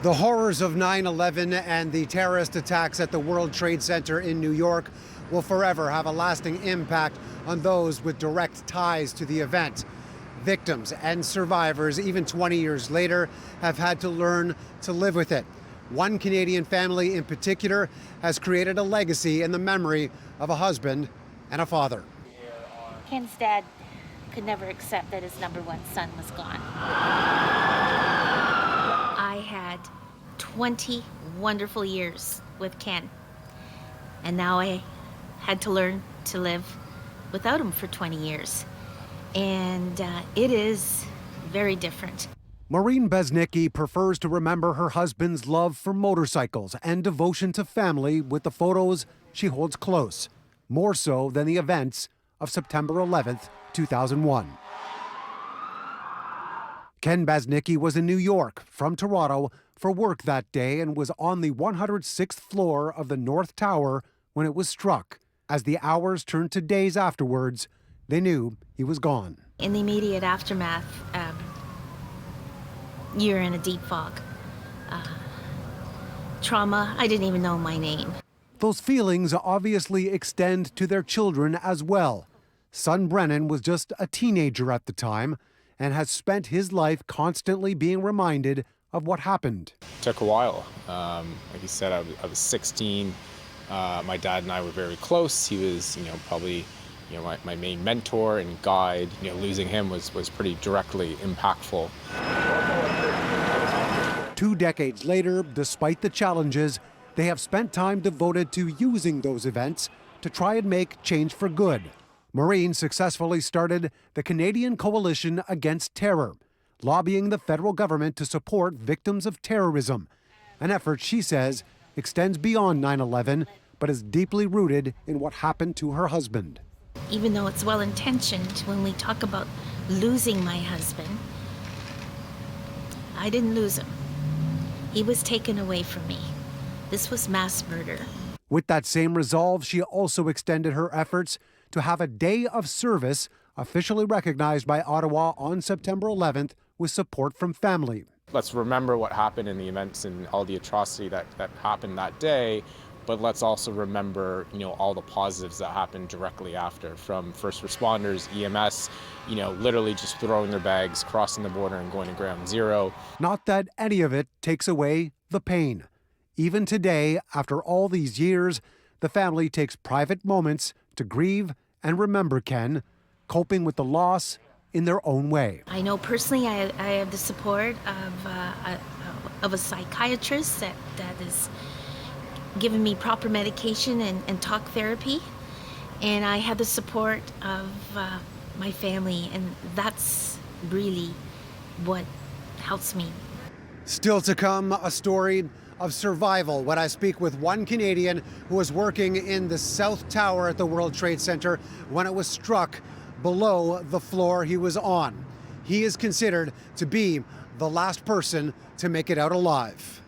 The horrors of 9/11 and the terrorist attacks at the World Trade Center in New York will forever have a lasting impact on those with direct ties to the event. Victims and survivors, even 20 years later, have had to learn to live with it. One Canadian family in particular has created a legacy in the memory of a husband and a father. Ken's dad could never accept that his #1 son was gone. I had 20 wonderful years with Ken, and now I had to learn to live without him for 20 years. And it is very different. Maureen Besnicki prefers to remember her husband's love for motorcycles and devotion to family with the photos she holds close, more so than the events of September 11th, 2001. Ken Besnicki was in New York from Toronto for work that day and was on the 106th floor of the North Tower when it was struck. As the hours turned to days afterwards, they knew he was gone. In the immediate aftermath, you're in a deep fog. Trauma, I didn't even know my name. Those feelings obviously extend to their children as well. Son Brennan was just a teenager at the time and has spent his life constantly being reminded of what happened. It took a while. Like you said, I was 16. My dad and I were very close. He was, probably, my main mentor and guide. Losing him was pretty directly impactful. 2 decades later, despite the challenges, they have spent time devoted to using those events to try and make change for good. Maureen successfully started the Canadian Coalition Against Terror, lobbying the federal government to support victims of terrorism, an effort she says extends beyond 9/11, but is deeply rooted in what happened to her husband. Even though it's well-intentioned, when we talk about losing my husband, I didn't lose him. He was taken away from me. This was mass murder. With that same resolve, she also extended her efforts to have a day of service officially recognized by Ottawa on September 11th with support from family. Let's remember what happened in the events and all the atrocity that happened that day, but let's also remember, all the positives that happened directly after, from first responders, EMS, literally just throwing their bags, crossing the border and going to ground zero. Not that any of it takes away the pain. Even today, after all these years, the family takes private moments to grieve and remember Ken, coping with the loss in their own way. I know personally I have the support of a psychiatrist that is giving me proper medication and talk therapy. And I have the support of my family, and that's really what helps me. Still to come, a story of survival when I speak with one Canadian who was working in the South Tower at the World Trade Center when it was struck below the floor he was on. He is considered to be the last person to make it out alive.